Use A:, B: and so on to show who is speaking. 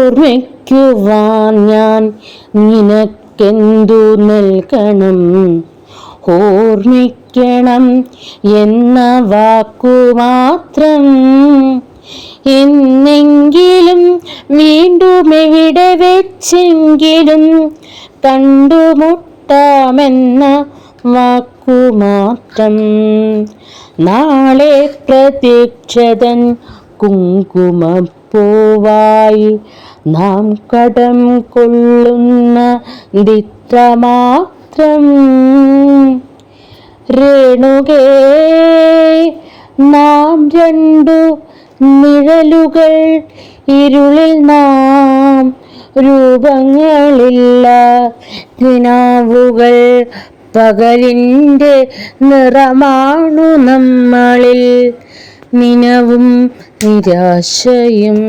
A: ഓർമ്മിക്കുവാൻ ഞാൻ നിനക്കെന്തു നൽകണം? ഓർമ്മിക്കണം എന്ന വാക്കുമാത്രം. എന്നെങ്കിലും വീണ്ടും എവിടെ വെച്ചെങ്കിലും കണ്ടുമുട്ടാമെന്ന വാക്കുമാത്രം. നാളെ പ്രതീക്ഷതൻ കുങ്കുമപ്പൂവായി നാം കടം കൊള്ളുന്നതിത്രമാത്രം. രേണുകേ, നാം രണ്ടു നിഴലുകൾ, ഇരുളിൽ നാം രൂപങ്ങളില്ല നിലാവുകൾ. പകലിൻ്റെ നിറമാണു നമ്മളിൽ നിനവും നിരാശയും.